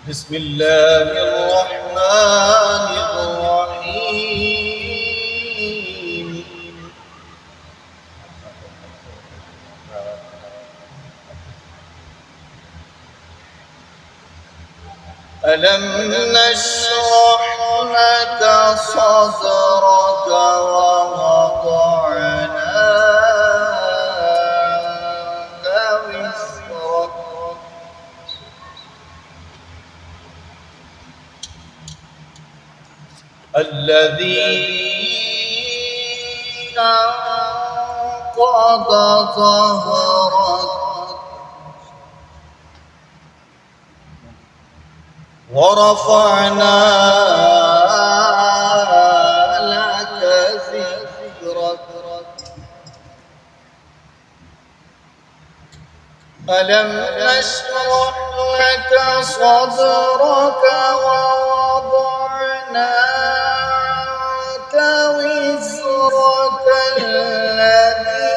بسم الله الرحمن الرحيم ألم نشرح لك صدرك ووضعنا وزرك الذي أنقض ظهرك ورفعنا لك ذكرك ألم نشرح لك صدرك ووضعنا عنك وزرك الذي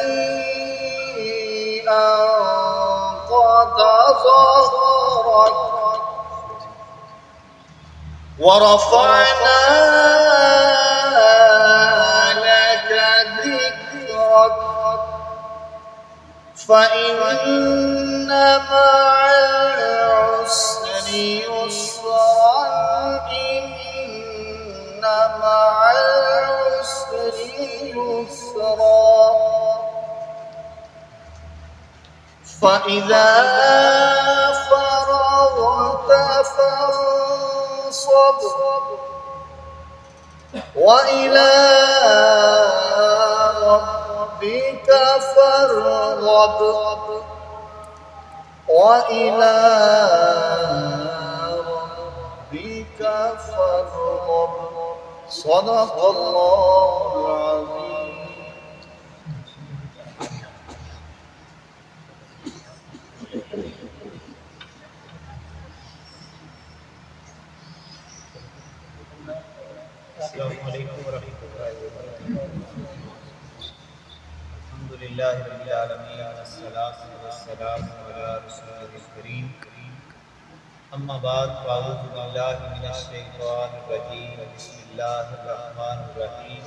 أنقض ظهرك ورفعنا لك ذكرك فإن مع العسر يسرا إن مع العسر يسرا فإذا فرغت فانصب وإلى ربك فارغب وإلى ربك فارغب صدق الله العظيم. السلام علیکم ورحمۃ اللہ وبرکاتہ. الحمد للہ رب العالمین والصلاۃ والسلام علی رسولہ الکریم. اما بعد فاعوذ باللہ من الشیطان الرجیم. بسم اللہ الرحمن الرحیم.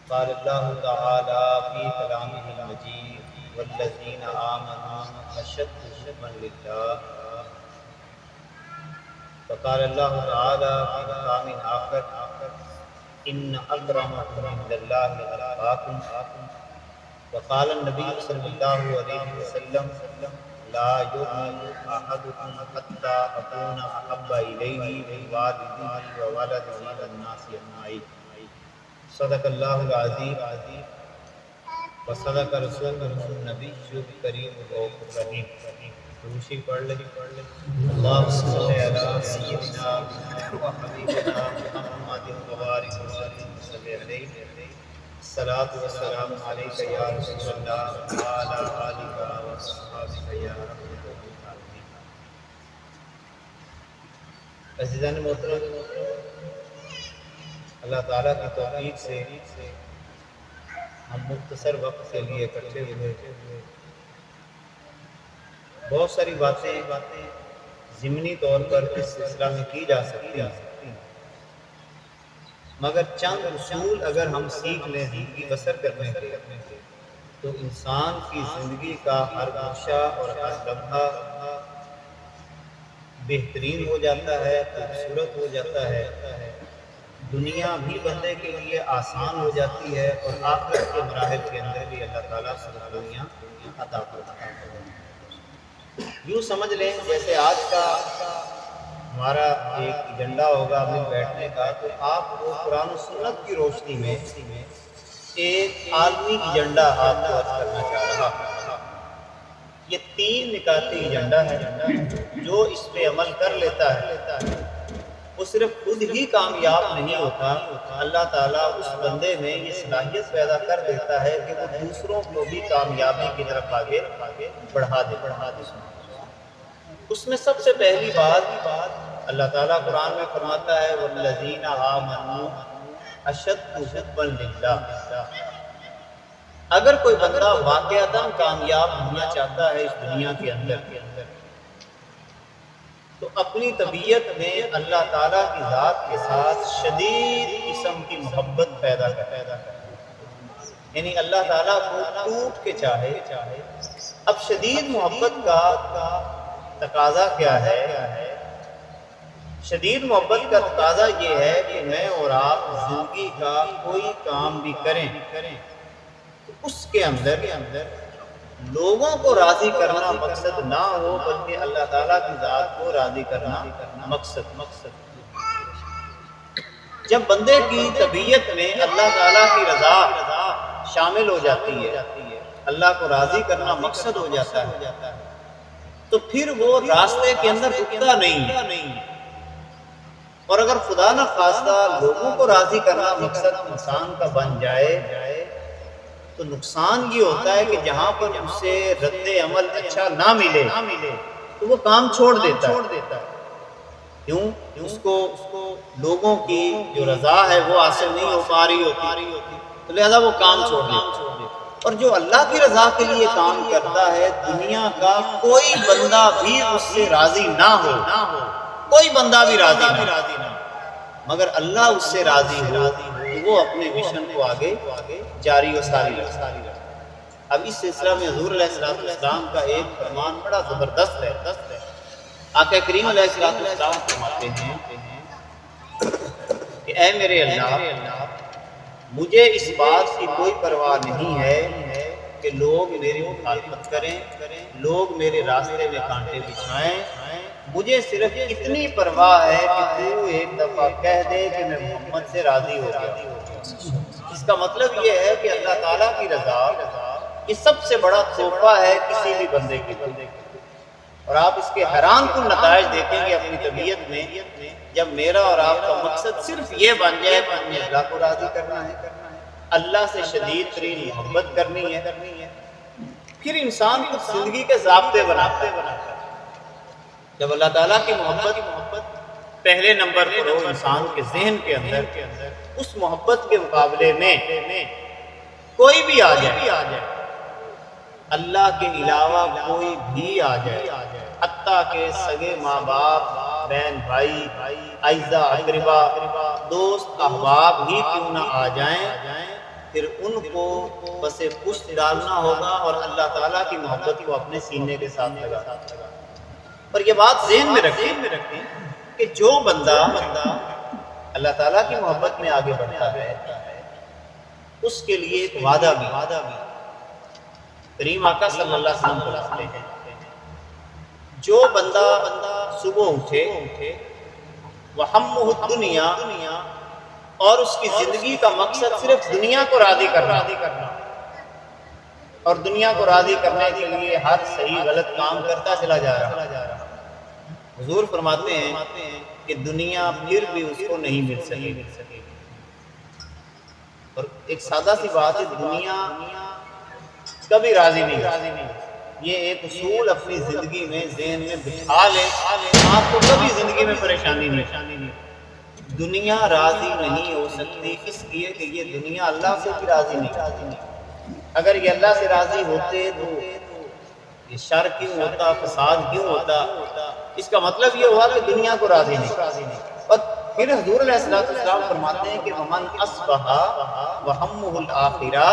قال اللہ تعالی فی کلامہ المجید والذین آمنوا اشد حبا للہ. وقال اللہ تعالی فی مقام آخر ان اکرمکم عند اللہ اتقاکم. وقال النبی صلی اللہ علیہ وسلم لا یؤمن احدکم حتی اکون احب الیہ من والدہ وولدہ والناس اجمعین. صدق اللہ العظیم وصدق رسولہ النبی الکریم الرؤوف الرحیم. روشی پڑھ لیں. اللہم صلی علی سیدنا و حبیبنا محمد وبارک وسلم علیہ. الصلاۃ والسلام علیک یا رسول اللہ وعلی آلک وصحبہ یا رحمۃ العالمین. عزیزان محترم، اللہ تعالیٰ کی توفیق سے ہم مختصر وقت کے لیے اکٹھے ہوئے. بہت ساری باتیں ضمنی طور پر اس سلسلہ میں کی جا سکتی ہیں، مگر چند اصول اگر ہم سیکھ لیں زندگی بسر کرنے کے تو انسان کی زندگی کا ہر گوشہ اور ہر لمحہ بہترین ہو جاتا ہے، خوبصورت ہو جاتا ہے. دنیا بھی بندے کے لیے آسان ہو جاتی ہے اور آخرت کے مراحل کے اندر بھی اللہ تعالیٰ سکونیاں عطا فرماتا ہے. یوں سمجھ لیں جیسے آج کا ہمارا ایک ایجنڈا ہوگا مل بیٹھنے کا، تو آپ کو قرآن و سنت کی روشنی میں ایک عالمی ایجنڈا آپ کو عرض کرنا چاہ رہا. یہ 3 نکاتی ایجنڈا ہے. جو اس پہ عمل کر لیتا ہے وہ صرف خود ہی کامیاب نہیں ہوتا، اللہ تعالیٰ اس بندے میں یہ صلاحیت پیدا کر دیتا ہے کہ وہ دوسروں کو بھی کامیابی کی طرف آگے بڑھا دے. اس میں سب سے پہلی بات اللہ تعالیٰ قرآن میں فرماتا ہے والذین آمنوا اشد حبا للہ. اگر کوئی بندہ واقعتاً کامیاب ہونا چاہتا ہے اس دنیا کے اندر تو تو اپنی طبیعت میں اللہ تعالیٰ کی ذات کے ساتھ شدید قسم کی محبت پیدا کرتا ہے، یعنی اللہ تعالیٰ کو ٹوٹ کے چاہے۔ اب شدید محبت کا تقاضا کیا ہے؟ شدید محبت کا تقاضا یہ ہے کہ میں اور آپ زندگی کا کوئی کام بھی کریں تو اس کے اندر لوگوں کو راضی کرنا مقصد نہ ہو، بلکہ اللہ تعالیٰ کی ذات کو راضی کرنا مقصد۔ جب بندے کی طبیعت میں اللہ تعالیٰ کی رضا شامل ہو جاتی ہے، اللہ کو راضی کرنا مقصد ہو جاتا ہے، تو پھر وہ راستے کے اندر رکتا نہیں۔ اور اگر خدا نہ خواستہ لوگوں کو راضی کرنا مقصد انسان کا بن جائے تو نقصان یہ ہوتا ہے کہ جہاں پر اسے رد عمل اچھا نہ ملے تو وہ کام چھوڑ دیتا ہے۔ کیوں؟ اس کو لوگوں کی جو رضا ہے وہ حاصل نہیں ہو پا رہی ہوتی، تو لہذا وہ کام چھوڑ دیتا ہے۔ اور جو اللہ کی رضا کے لیے کام کرتا ہے، دنیا کا کوئی بندہ بھی اس سے راضی نہ ہو، کوئی بندہ بھی راضی نہ، مگر اللہ اس سے راضی ہو تو وہ اپنے مشن کو آگے جاری و ساری رکھتا ہے۔ اب اس سلسلہ میں حضور علیہ السلام کا ایک فرمان بڑا زبردست ہے۔ آقا کریم علیہ السلام فرماتے ہیں کہ اے میرے اللہ، مجھے اس بات کی کوئی پرواہ نہیں ہے کہ لوگ میری مخالفت کریں، لوگ میرے راستے میں کانٹے بچھائیں، مجھے صرف اتنی پرواہ ہے کہ تو ایک دفعہ کہہ دے کہ میں محمد سے راضی ہو گیا۔ اس کا مطلب یہ ہے کہ اللہ تعالیٰ کی رضا یہ سب سے بڑا تحفہ ہے کسی بھی بندے کے لیے۔ اور آپ اس کے حیران کن نتائج دیکھیں گے اپنی طبیعت میں، جب میرا اور آپ کا مقصد صرف یہ بن جائے کہ ہمیں اللہ کو راضی کرنا ہے، اللہ سے شدید ترین محبت کرنی ہے، پھر انسان کو زندگی کے ضابطے بناتا ہے۔ جب اللہ تعالیٰ کی محبت پہلے نمبر پر ہو انسان کے ذہن کے اندر، اس محبت کے مقابلے میں کوئی بھی آ جائے، اللہ کے علاوہ کوئی بھی آ جائے، حتیٰ کہ سگے ماں باپ، بہن بھائی، اعزا اقربا، دوست احباب ہی کیوں نہ آ جائیں، پھر ان کو بس پشت ڈالنا ہوگا اور اللہ تعالیٰ کی محبت کو اپنے سینے کے ساتھ لگا۔ اور یہ بات ذہن میں رکھیں کہ جو بندہ اللہ تعالیٰ کی محبت میں آگے بڑھتا ہے اس کے لیے ایک وعدہ بھی کریم آقا صلی اللہ علیہ وسلم فرماتے ہیں، جو بندہ صبح اٹھے وہمہ الدنیا، اور اس کی زندگی کا مقصد صرف دنیا کو راضی کرنا، اور دنیا کو راضی کرنے کے لیے ہر صحیح غلط کام کرتا چلا جا رہا، حضور فرماتے ہیں کہ دنیا پھر بھی اس کو نہیں مل سکے۔ اور ایک سادہ سی بات ہے، دنیا کبھی راضی نہیں۔ یہ ایک اصول اپنی زندگی میں ذہن میں بٹھا لیں، آپ کو کبھی زندگی میں پریشانی نہیں۔ دنیا راضی نہیں ہو سکتی، اس لیے کہ یہ دنیا اللہ سے بھی راضی نہیں۔ اگر یہ اللہ سے راضی ہوتے تو یہ شر کیوں ہوتا، فساد کیوں ہوتا؟ اس کا مطلب یہ ہوا کہ دنیا کو راضی نہیں۔ اور پھر حضور علیہ السلام فرماتے ہیں کہ ومن اصبح وہمہ الآخرہ،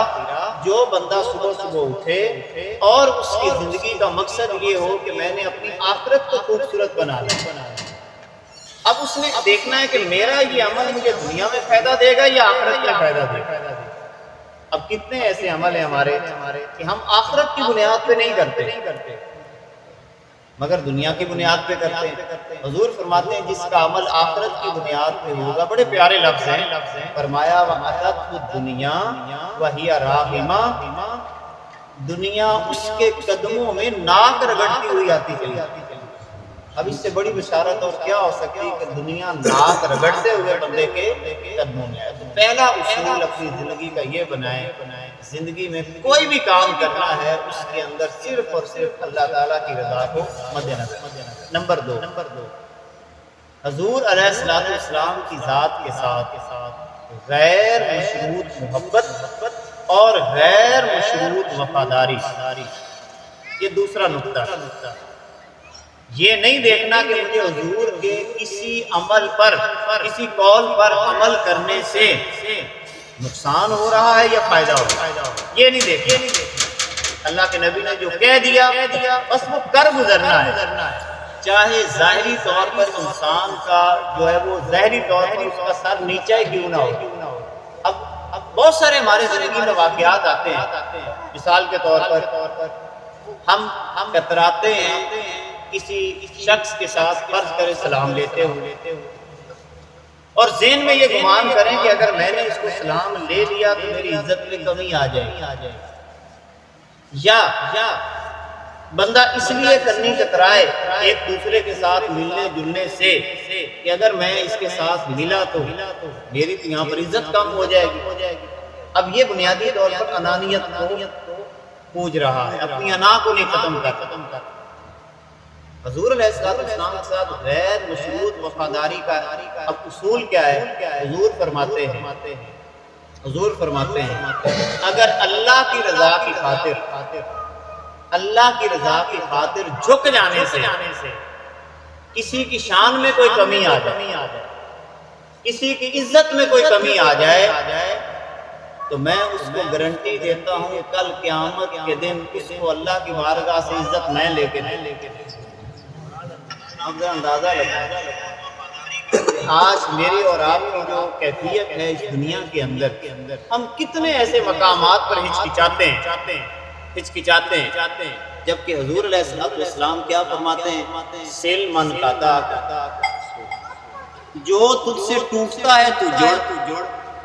جو بندہ صبح اٹھے اور اس کی زندگی کا مقصد یہ ہو کہ میں نے اپنی آخرت کو خوبصورت بنا لیا، اب اس نے دیکھنا ہے کہ میرا یہ عمل مجھے دنیا میں فائدہ دے گا یا آخرت میں فائدہ دے گا۔ اب کتنے ایسے عمل ہیں ہمارے کہ ہم آخرت کی بنیاد پہ نہیں کرتے مگر دنیا کی بنیاد پہ کرتے ہیں۔ حضور فرماتے ہیں جس کا عمل آخرت کی بنیاد پہ ہوگا، بڑے پیارے لفظ ہیں، فرمایا وَأَتَتْهُ الدُّنْيَا وَهِيَ رَاغِمَةٌ، دنیا اس کے قدموں میں ناک رگڑتی ہوئی آتی چلی۔ اب اس سے بڑی بشارت اور کیا ہو سکتی کہ دنیا ناک رگڑتے ہوئے بندے کے قدموں میں آئے۔ تو پہلا اصول اپنی زندگی کا یہ بنائیں، زندگی میں کوئی بھی کام کرنا ہے اس کے اندر صرف اور صرف اللہ تعالیٰ کی رضا کو مد نظر۔ نمبر دو، حضور علیہ السلام کی ذات کے ساتھ غیر مشروط محبت اور غیر مشروط وفاداری، یہ دوسرا نقطہ۔ یہ نہیں دیکھنا کہ مجھے حضور کے کسی عمل پر، کسی قول پر عمل کرنے سے نقصان ہو رہا ہے یا فائدہ ہو رہا ہے، یہ نہیں دیکھنا۔ اللہ کے نبی نے جو کہہ دیا بس وہ کر گزرنا ہے، چاہے ظاہری طور پر انسان کا جو ہے وہ ظاہری طور پر اس کا سر نیچا ہی کیوں نہ ہو۔ اب بہت سارے ہمارے زندگی میں واقعات آتے ہیں، مثال کے طور پر ہم کتراتے ہیں کسی شخص کے ساتھ، فرض کرے سلام لیتے ہوئے، اور ذہن میں یہ گمان کریں کہ اگر میں نے اس کو سلام لے لیا تو میری عزت میں کمی آ جائے، یا بندہ اس لیے کرنی کترائے ایک دوسرے کے ساتھ ملنے جلنے سے کہ اگر میں اس کے ساتھ ملا تو میری تو یہاں پر عزت کم ہو جائے گی۔ اب یہ بنیادی طور پر انانیت کو پوج رہا ہے، اپنی انا کو نہیں ختم کر۔ حضور علیہ السلام کے ساتھ غیر مشروط وفاداری کا اب اصول کیا ہے؟ حضور فرماتے ہیں اگر اللہ کی رضا کی خاطر جھک جانے سے کسی کی شان میں کوئی کمی آ جائے، کسی کی عزت میں کوئی کمی آ جائے، تو میں اس کو گارنٹی دیتا ہوں کل قیامت کے دن اس کو اللہ کی بارگاہ سے عزت میں لے کے اب ذرا اندازہ لگائیں آج میری اور آپ کی جو کیفیت ہے اس دنیا کے اندر، ہم کتنے ایسے مقامات پر ہچکچاتے ہیں، جبکہ حضور علیہ السلام کیا فرماتے ہیں؟ سل من قطع، جو تجھ سے ٹوٹتا ہے تو جوڑ۔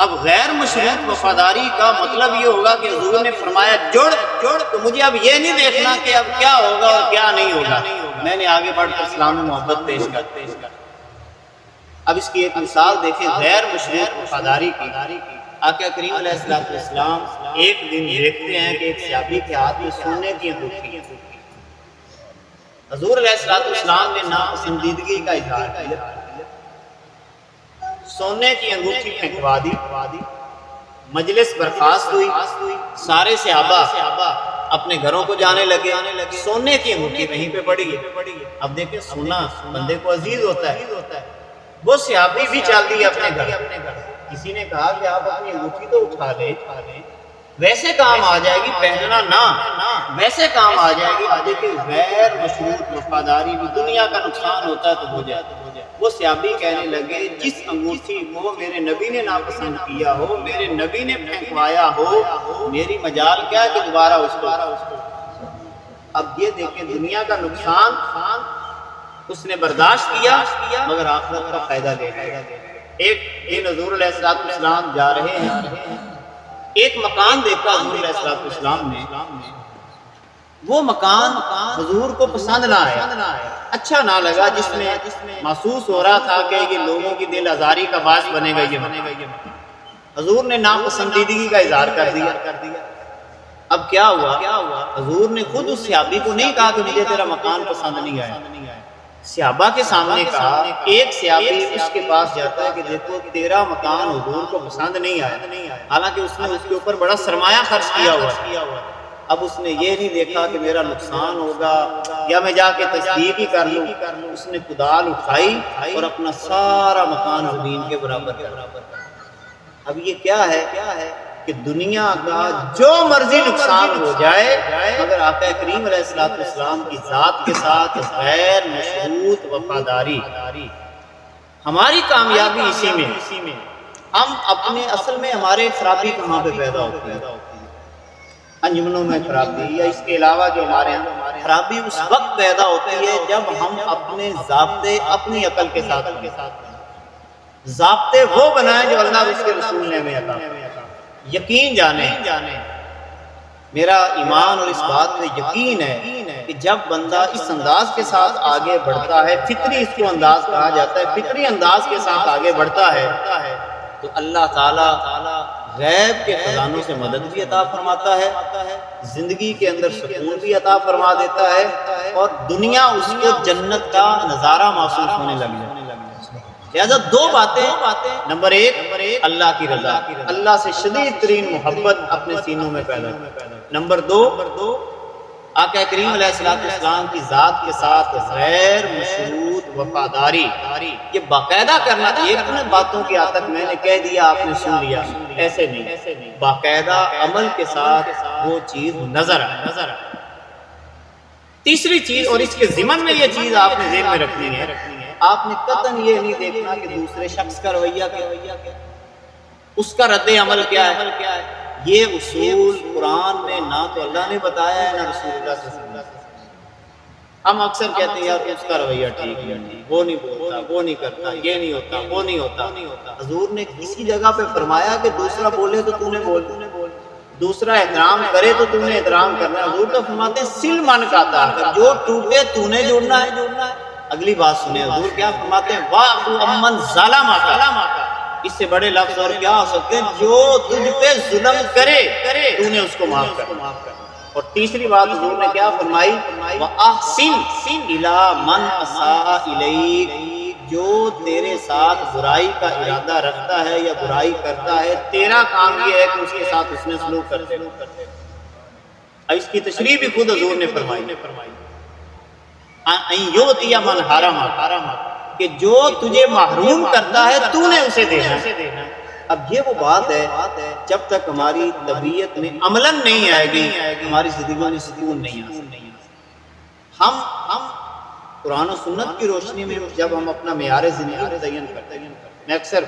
اب غیر مشروط وفاداری کا مطلب یہ ہوگا کہ حضور نے فرمایا جوڑ، تو مجھے اب یہ نہیں دیکھنا کہ اب کیا ہوگا اور کیا نہیں ہوگا، میں نے آگے بڑھ کر اسلام میں محبت پیش کر۔ اب اس کی ایک مثال دیکھیں غیر مشروط وفاداری کی۔ آقا کریم علیہ السلام ایک دن دیکھتے ہیں کہ ایک صحابی کے ہاتھ میں سونے کی انگوٹھی، حضور علیہ السلام نے ناپسندیدگی کا اظہار کیا، سونے کی انگوٹھی پھینکوا دی، مجلس برخاست ہوئی، سارے صحابہ اپنے گھروں کو جانے لگے، سونے کی انگوٹھی وہیں پہ پڑی ہے۔ اب دیکھیں سونا بندے کو عزیز ہوتا ہے، وہ صحابی بھی چل دی اپنے گھر۔ کسی نے کہا کہ آپ اپنی انگوٹھی تو اٹھا لیں، ویسے کام آ جائے گی، پہننا نہ، ویسے کام آ جائے گی۔ دیکھیں غیر مشروط وفاداری بھی دنیا کا نقصان ہوتا ہے تو ہو جائے۔ وہ صحابی کہنے لگے جس انگوٹھی کو میرے نبی نے ناپسند کیا ہو، میرے نبی نے پھینکوایا ہو، میری مجال کیا ہے کہ دوبارہ اس کو۔ اب یہ دیکھیں دنیا کا نقصان اس نے برداشت کیا مگر آخرت کا فائدہ لے لیا۔ ایک دن حضور علیہ السلام جا رہے ہیں، ایک مکان دیکھا حضور علیہ السلام نے، وہ مکان حضور کو پسند نہ آیا، اچھا نہ لگا، جس میں محسوس ہو رہا تھا کہ یہ لوگوں کی دل آزاری کا باعث بنے گا۔ یہ حضور نے ناپسندیدگی کا اظہار کر دیا۔ اب کیا ہوا؟ حضور نے خود اس صحابی کو نہیں کہا کہ مجھے تیرا مکان پسند نہیں آیا، صحابہ کے سامنے کہا۔ ایک صحابی اس کے پاس جاتا ہے کہ دیکھو تیرا مکان حضور کو پسند نہیں آیا، حالانکہ اس نے اس کے اوپر بڑا سرمایہ خرچ کیا ہوا۔ اب اس نے یہ نہیں دیکھا کہ میرا نقصان ہوگا یا میں جا کے تصدیق ہی کر لوں، اس نے کدال اٹھائی اور اپنا سارا مکان زمین کے برابر کر۔ اب یہ کیا ہے کہ دنیا کا جو مرضی نقصان ہو جائے مگر آقا کریم علیہ السلام کی ذات کے ساتھ غیر مشروط وفاداری، ہماری کامیابی اسی میں۔ ہم اپنے اصل میں ہمارے خرابی کہاں پہ پیدا ہوتی ہے؟ انجمنوں میں خرابی، یا اس کے علاوہ جو ہمارے یہاں خرابی اس وقت پیدا ہوتی ہے جب ہم اپنے ضابطے اپنی عقل کے ساتھ ضابطے وہ بنائیں جو اللہ اس کے رسول نے ہمیں عطا کیا۔ یقین جانے میرا ایمان اور اس بات میں یقین ہے کہ جب بندہ اس انداز کے ساتھ آگے بڑھتا ہے، فطری اس کو انداز کہا جاتا ہے، فطری انداز کے ساتھ آگے بڑھتا ہے تو اللہ تعالیٰ غیب کے خزانوں سے مدد بھی عطا فرماتا ہے، زندگی کے اندر سکون بھی عطا فرما دیتا ہے، اور دنیا اس کو جنت کا نظارہ محسوس ہونے لگ جائے۔ لہذا دو باتیں، نمبر ایک اللہ کی رضا، اللہ سے شدید ترین محبت اپنے سینوں میں پیدا، نمبر دو آقا کریم علیہ السلام کی ذات کے ساتھ غیر مشروط وفاداری، یہ باقاعدہ کرنا، ایک نے باتوں کی آج تک میں نے کہہ دیا آپ نے سن لیا، ایسے نہیں، باقاعدہ عمل کے ساتھ وہ چیز نظر آئے۔ تیسری چیز، اور اس کے ضمن میں یہ چیز آپ نے ذہن میں رکھنی ہے، آپ نے قطعاً یہ نہیں دیکھنا کہ دوسرے شخص کا رویہ کیا، اس کا رد عمل کیا ہے۔ یہ اصول قرآن میں نہ تو اللہ نے بتایا ہے، نہ رسول اللہ صلی اللہ علیہ وسلم۔ ہم اکثر کہتے ہیں یار اس کا رویہ ٹھیک ہے، وہ نہیں بولتا، وہ نہیں کرتا، یہ نہیں ہوتا، وہ نہیں ہوتا۔ حضور نے کسی جگہ پہ فرمایا کہ دوسرا بولے تو تو نے بول، دوسرا احترام کرے تو تو نے احترام کرنا ہے۔ حضور تو فرماتے ہیں سل من کا تھا، جو ٹوٹے تو نے جوڑنا ہے۔ اگلی بات سنیں، حضور کیا فرماتے ہیں، واعفو عمن ظلمک، اس سے بڑے لفظ اور کیا ہو سکتے ہیں، جو تجھ پہ ظلم کرے تو نے اس کو معاف کر۔ اور تیسری بات حضور نے کیا فرمائی، وَأَحْسِنْ إِلَىٰ مَنْ أَسَاءَ إِلَيْكَ، جو تیرے ساتھ برائی کا ارادہ رکھتا ہے یا برائی کرتا ہے، تیرا کام یہ ہے کہ اس کے ساتھ اس نے سلوک کرتے۔ اس کی تشریح بھی خود حضور نے فرمائی، اَن يُؤْتِيَ مَنْ حَرَمَكَ، کہ جو تجھے محروم کرتا ہے تو نے اسے دینا ہے۔ اب یہ وہ بات ہے، جب تک ہماری طبیعت میں عملاً نہیں آئے گی، ہماری زندگی میں سکون نہیں آ سکتا۔ ہم قرآن و سنت کی روشنی میں جب ہم اپنا معیار زندگی تعین کرتے ہیں، میں اکثر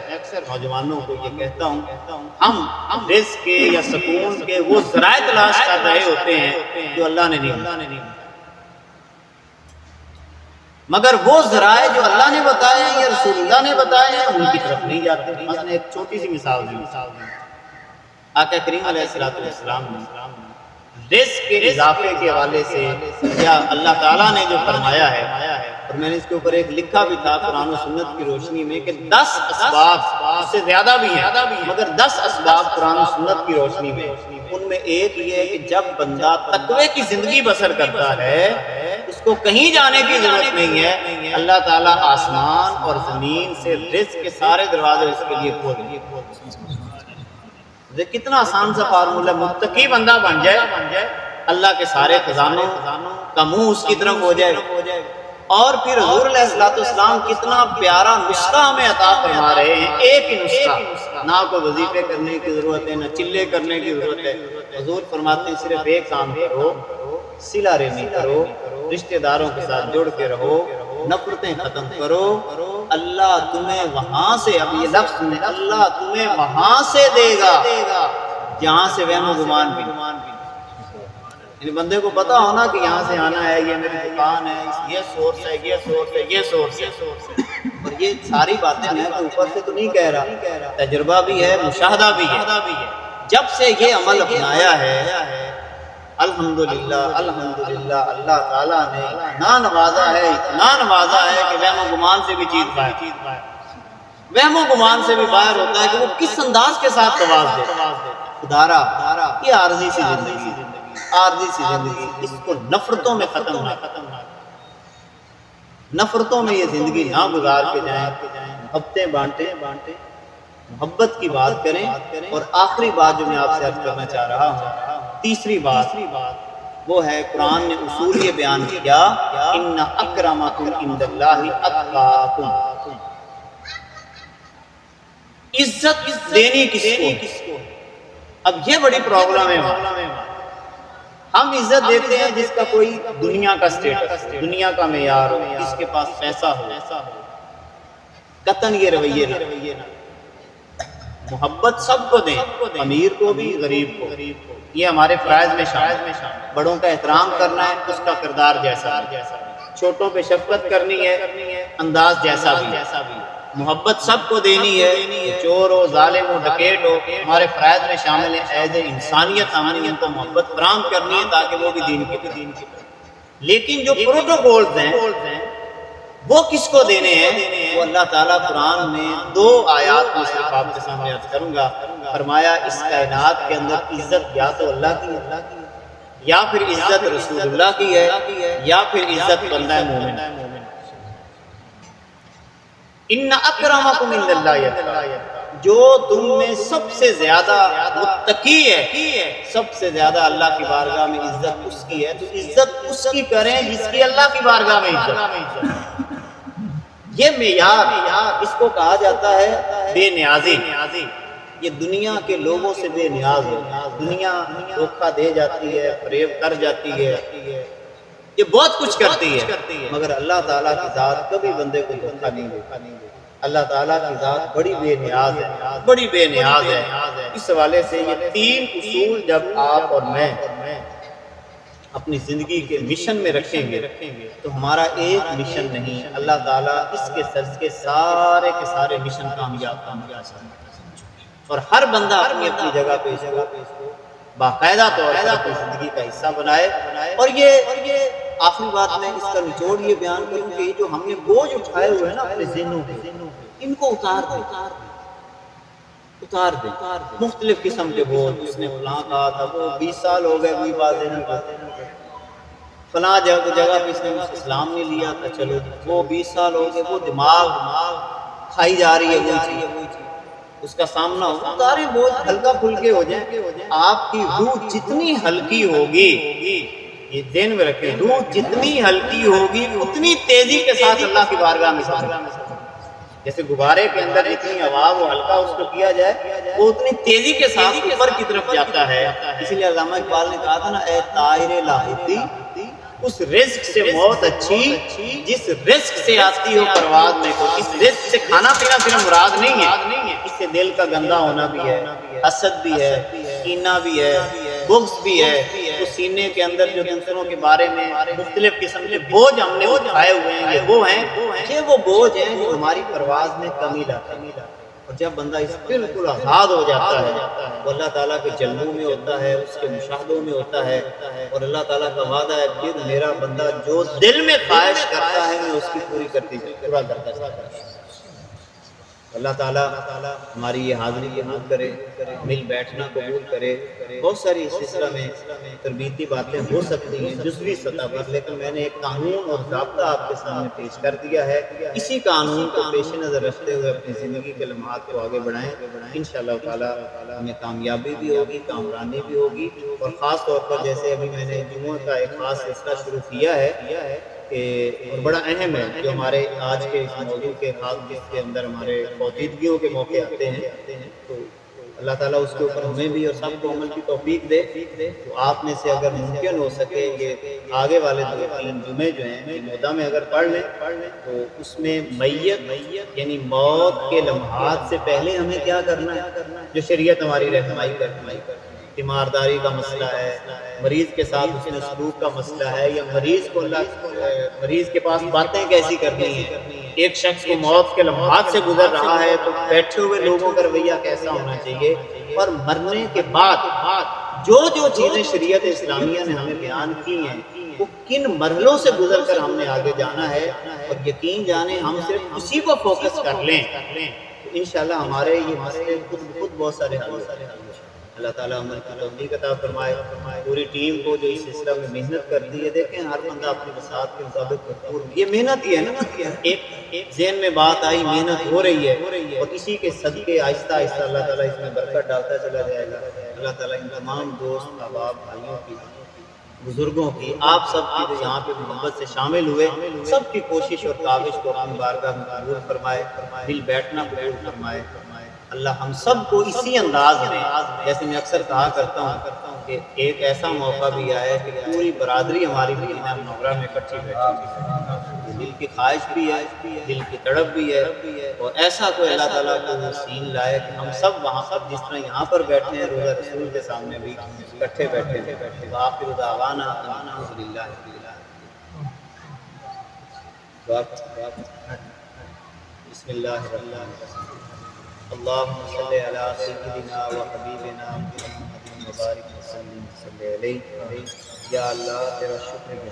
نوجوانوں کو یہ کہتا ہوں، ہم رزق کے یا سکون کے وہ ذرائع تلاش کر رہے ہوتے ہیں جو اللہ نے نہیں، مگر وہ ذرائع جو اللہ نے بتائے ہیں یا رسول اللہ نے بتائے ہیں ان کی طرف نہیں جاتے۔ مثلا ایک چھوٹی سی مثال دی، آقا کریم علیہ السلام نے رزق کے اضافے کے حوالے سے یا اللہ تعالیٰ نے جو فرمایا ہے، اور میں نے اس کے اوپر ایک لکھا بھی تھا قرآن و سنت کی روشنی میں کہ 10 اسباب، اس سے زیادہ بھی ہیں مگر 10 اسباب قرآن و سنت کی روشنی میں، ان میں ایک یہ ہے کہ جب بندہ تقوی کی زندگی بسر کرتا ہے اس کو کہیں جانے کی ضرورت نہیں ہے، اللہ تعالیٰ آسمان اور زمین سے رزق کے سارے دروازے اس کے لیے کھول دیے۔ کتنا آسان سا فارمولہ، متقی بندہ بن جائے، اللہ کے سارے خزانوں کا منہ اس کی طرف ہو جائے۔ اور پھر حضور علیہ السلام کتنا پیارا نسخہ ہمیں عطا فرما رہے ہیں، ایک ہی نسخہ، نہ کوئی وظیفے کرنے کی ضرورت ہے، نہ چلے کرنے کی ضرورت ہے۔ حضور فرماتے ہیں صرف ایک کام کرو، صلہ رحمی کرو، رشتہ داروں کے ساتھ جڑ کے رہو، نفرتیں ختم کرو، اللہ تمہیں وہاں سے، اب یہ لفظ میں، اللہ تمہیں وہاں سے دے گا جہاں سے وہم و گمان بھی، یعنی بندے کو پتا ہونا کہ یہاں سے آنا ہے، یہ میری دکان ہے، یہ سورس ہے، یہ سورس ہے، یہ سورس ہے۔ اور یہ ساری باتیں میں تو اوپر سے تو نہیں کہہ رہا، تجربہ بھی ہے، مشاہدہ بھی ہے۔ جب سے یہ عمل اپنایا ہے، الحمدللہ الحمدللہ، اللہ تعالیٰ نے اتنا نوازا ہے کہ وہم و گمان سے بھی چیز باہر، وہم و گمان سے بھی باہر ہوتا ہے کہ وہ کس انداز کے ساتھ نواز دے۔ خدارا یہ عارضی سی زندگی، اس کو نفرتوں میں ختم نہ، نفرتوں میں یہ زندگی نہ گزار کے جائیں، محبتیں بانٹیں، محبت کی بات کریں۔ اور آخری بات جو میں آپ سے عرض کرنا چاہ رہا ہوں، تیسری بات وہ ہے، قرآن نے اصول یہ بیان کیا، ان اکرمکم عند اللہ اتقاکم، عزت دینی کس کو؟ اب یہ بڑی پرابلم ہے، ہم عزت دیتے ہیں جس کا کوئی دنیا کا سٹیٹس، دنیا کا معیار ہو، جس کے پاس پیسہ ہو، قطعاً یہ رویے نہ، محبت سب کو دیں، امیر کو بھی، غریب کو، یہ ہمارے فرائض میں شامل۔ بڑوں کا احترام کرنا ہے، اس کا کردار جیسا بھی، چھوٹوں پہ شفقت کرنی ہے، انداز جیسا بھی۔ محبت سب کو دینی ہے، چور ہو، ظالم ہو، ڈکیٹ ہو، ہمارے فرائض میں شامل ہے۔ ایز اے انسانیت ہم نے ان کو محبت فراہم کرنی ہے تاکہ وہ بھی دین کی۔ لیکن جو پروٹوکولز ہیں وہ کس کو دینے ہیں، وہ اللہ تعالیٰ قرآن میں 2 آیات میں صرف آپ کے سامنے عرض کروں گا۔ فرمایا اس کائنات کے اندر عزت یا تو اللہ کی ہے، یا پھر عزت رسول اللہ کی ہے، یا پھر عزت بندہ مومن۔ ان اکرمکم عند اللہ اتقاکم، جو تم میں سب سے زیادہ متقی ہے، سب سے زیادہ اللہ کی بارگاہ میں عزت اس کی ہے، تو عزت اس کی کریں جس کی اللہ کی بارگاہ میں عزت۔ یہ معیار، اس کو کہا جاتا ہے بے نیازی۔ یہ دنیا کے لوگوں سے بے نیاز ہے، دنیا دھوکہ دے جاتی ہے، فریب کر جاتی ہے، یہ بہت کچھ کرتی ہے، مگر اللہ تعالیٰ کی ذات کبھی بندے کو دھوکہ نہیں دیتی۔ اللہ تعالیٰ کی ذات بڑی بے نیاز ہے، بڑی بے نیاز ہے۔ اس حوالے سے یہ 3 اصول جب آپ اور میں اپنی زندگی کے مشن میں رکھیں گے تو ہمارا ایک مشن نہیں، اللہ تعالیٰ اس کے سرز کے سارے مشن کامیاب اور ہر بندہ اپنی اپنی جگہ پہ اس کو باقاعدہ طور پر اپنی زندگی کا حصہ بنائے۔ اور یہ آخری بات میں اس کا نچوڑ یہ بیان کروں کہ جو ہم نے بوجھ اٹھائے ہوئے ہیں نا اپنے ذہنوں پہ، ان کو اتار دیں، مختلف قسم کے بوجھ۔ اس نے فلاں کہا تھا، وہ 20 سال ہو گئے وہی باتیں نہیں کرتے، فلاں جگہ پہ اس نے اسلام نہیں لیا تھا، چلو وہ 20 سال ہو گئے، وہ دماغ کھائی جا رہی ہے وہ چیز، اس کا سامنا ہو، سارے بوجھ ہلکا پھلکے ہو جائیں۔ آپ کی روح جتنی ہلکی ہوگی، یہ ذہن میں رکھیں، روح جتنی ہلکی ہوگی اتنی تیزی کے ساتھ اللہ کی بارگاہ میں جیسے غبارے کے اندر جتنی ہوا وہ ہلکا اس کو کیا جائے، وہ اتنی تیزی کے ساتھ اوپر کی طرف جاتا ہے۔ اسی لیے علامہ اقبال نے کہا تھا نا، اے طائر لاہوتی، اس رزق سے موت اچھی جس رزق سے آتی ہو پرواز میں کو۔ اس رزق سے کھانا پینا صرف مراد نہیں ہے، اس سے دل کا گندا ہونا بھی ہے، حسد بھی ہے، کینہ بھی ہے، بغض بھی ہے۔ اس سینے کے اندر جو دوسروں کے بارے میں مختلف قسم کے بوجھ ہم نے اٹھائے ہوئے ہیں، یہ وہ بوجھ ہیں جو ہماری پرواز میں کمی لاتے ہیں۔ اور جب بندہ اس بالکل آزاد ہو جاتا ہے، وہ اللہ تعالیٰ کے جلووں میں ہوتا ہے، اس کے مشاہدوں میں ہوتا ہے، اور اللہ تعالیٰ کا وعدہ ہے پھر میرا بندہ جو دل میں خواہش کرتا ہے میں اس کی پورا کرتا ہوں۔ اللہ تعالیٰ ہماری یہ حاضری قبول کرے، مل بیٹھنا قبول کرے۔ بہت ساری اس سلسلہ میں تربیتی باتیں ہو سکتی ہیں جزوی سطح پر، لیکن میں نے ایک قانون اور ضابطہ آپ کے سامنے پیش کر دیا ہے، اسی قانون کو پیش نظر رکھتے ہوئے اپنی زندگی کے لمحات کو آگے بڑھائیں۔ انشاءاللہ تعالیٰ ہمیں کامیابی بھی ہوگی، کامرانی بھی ہوگی، اور خاص طور پر جیسے ابھی میں نے جمعہ کا ایک خاص سلسلہ شروع کیا ہے کہ اور بڑا اہم ہے، جو ہمارے آج کے اس موضوع کے خاص جس کے اندر ہمارے فوتیدگیوں کے موقع آتے ہیں، تو اللہ تعالیٰ اس کے اوپر ہمیں بھی اور سب کو عمل کی توفیق دے۔ تو آپ میں سے اگر ممکن ہو سکے یہ آگے والے 2-3 جمعے جو ہیں مدہ میں اگر پڑھ لیں تو اس میں میت یعنی موت کے لمحات سے پہلے ہمیں کیا کرنا ہے، جو شریعت ہماری رہنمائی کرتی ہے۔ تیمارداری کا مسئلہ ہے، مریض کے ساتھ اس نے سلوک کا مسئلہ ہے، یا مریض کے پاس باتیں کیسی کرنی ہیں، ایک شخص کو موت کے لمحات سے گزر رہا ہے تو بیٹھے ہوئے لوگوں کا رویہ کیسا ہونا چاہیے، اور مرنے کے بعد جو چیزیں شریعت اسلامیہ نے ہمیں بیان کی ہیں وہ کن مرحلوں سے گزر کر ہم نے آگے جانا ہے، اور یقین جانے ہم صرف اسی کو فوکس کر لیں تو انشاءاللہ ہمارے یہ مسئلے خود بہت سارے حل ہو سکتے ہیں۔ اللہ تعالیٰ عمل کی توفیق عطا فرمائے۔ پوری ٹیم کو جو اس سلسلہ میں محنت کرتی ہے، دیکھیں ہر بندہ اپنی وسعت کے مطابق بھرپور، یہ محنت ہی ہے نا، ایک ذہن میں بات آئی، محنت ہو رہی ہے، اور اسی کے صدقے آہستہ آہستہ اللہ تعالیٰ اس میں برکت ڈالتا چلا جائے گا۔ اللہ تعالیٰ ان تمام دوست احباب بھائیوں کی، بزرگوں کی، آپ سب کی جو یہاں پہ محبت سے شامل ہوئے، سب کی کوشش اور کاوش کو اپنی بارگاہ میں قبول فرمائے، دل بیٹھنا قبول فرمائے۔ اللہ ہم سب کو اسی انداز میں، جیسے میں اکثر کہا کرتا ہوں کہ ایک ایسا موقع بھی آیا ہے کہ پوری برادری ہماری مدینہ منورہ میں اکٹھی بیٹھی، دل کی خواہش بھی ہے، دل کی تڑپ بھی ہے، اور ایسا کوئی اللہ تعالیٰ کو سین لائے کہ ہم سب وہاں پر جس طرح یہاں پر بیٹھے ہیں روزہ رسول کے سامنے بھی اکٹھے بیٹھے ہیں۔ وآخر دعوانا ان الحمد للہ رب العالمین۔ بسم اللہ الرحمن الرحیم۔ اللہم صلی علی سیدنا و حبیبنا محمد مبارک وسلم صلی علیہ۔ یا اللہ تیرا شکر ہے،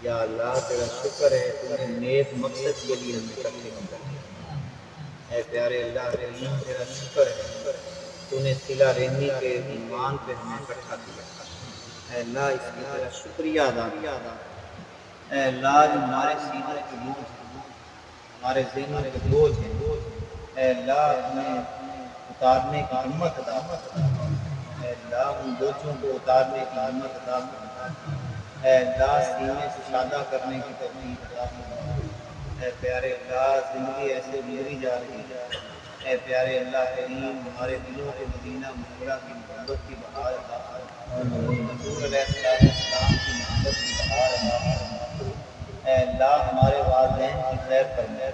یا اللہ تیرا شکر ہے، تو نے نیک مقصد کے لیے ہمیں اکٹھے کیا۔ اے پیارے اللہ رحیم، تیرا شکر ہے، تو نے صلہ رحمی کے ایمان پہ ہمیں اکٹھا کیا۔ اے اللہ اس کی تیرا شکریہ ادا کیا۔ اے اللہ جو ہمارے سینے کے بوجھ، ہمارے ذہنوں کے بوجھ ہیں، اے اللہ ہمیں اتارنے کی ہمت عطا فرما۔ اے اللہ ان بوجھوں کو اتارنے کی ہمت عطا فرما۔ اے اللہ سینے سے شادہ کرنے کی توفیق عطا فرما۔ اے پیارے اللہ زندگی ایسے گزری جا رہی ہے، اے پیارے اللہ کریم ہمارے دلوں کو مدینہ منورہ کی محبت کی بہار عطا فرما۔ حضور علیہ السلام کی محبت کی بہار عطا فرما۔ اے اللہ ہمارے والدین کی خیر فرما،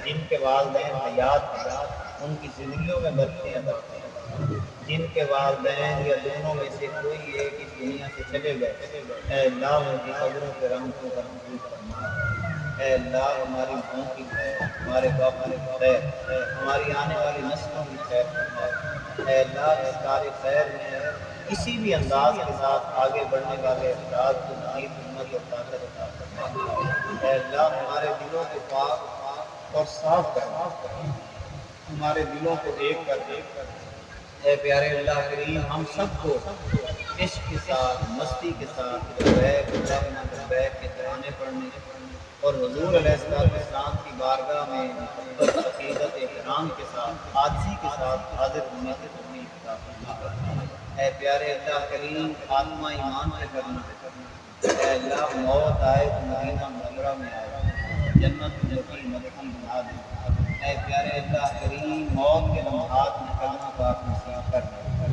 جن کے والدین حیات ہیں ان کی زندگیوں میں برکتیں عطا فرما، جن کے والدین یا دونوں میں سے کوئی ایک اس دنیا سے چلے گئے، اے اللہ ان کی قبروں کے رحمتوں کا نزول فرما۔ اے اللہ ہماری ماں کی خیر، ہمارے باپ کی خیر، ہماری آنے والی نسلوں کی خیر فرما۔ اے اللہ اس کار خیر میں کسی بھی انداز کے ساتھ آگے بڑھنے والے افراد کو مزید ہمت اور طاقت عطا فرما۔ اے اللہ ہمارے دلوں کو پاک اور صاف کرنا، ہمارے دلوں کو ایک کر دے۔ اے پیارے اللہ کریم ہم سب کو عشق کے ساتھ مستی کے ساتھ لبیک اللہم لبیک کے ترانے پڑھنے اور حضور علیہ السلام کی بارگاہ میں محبت عقیدت احترام کے ساتھ عاجزی کے ساتھ حاضر ہونے کی توفیق عطا فرما۔ اے پیارے اللہ کریم خاتمہ ایمان پہ کرنا۔ اے اللہ موت آئے تو مدینہ منورہ میں آئے، جنت الجی مدخل بنا دے۔ اے پیارے اللہ کریم موت کے لمحات میں کلمہ پاک نصیب کر دے۔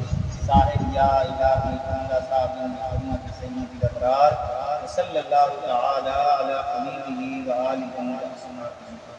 صاحب یا الہی اللہ صاحب محمد سید الابرار صلی اللہ تعالی علی حبیبہ و آلہ و اصحابہ۔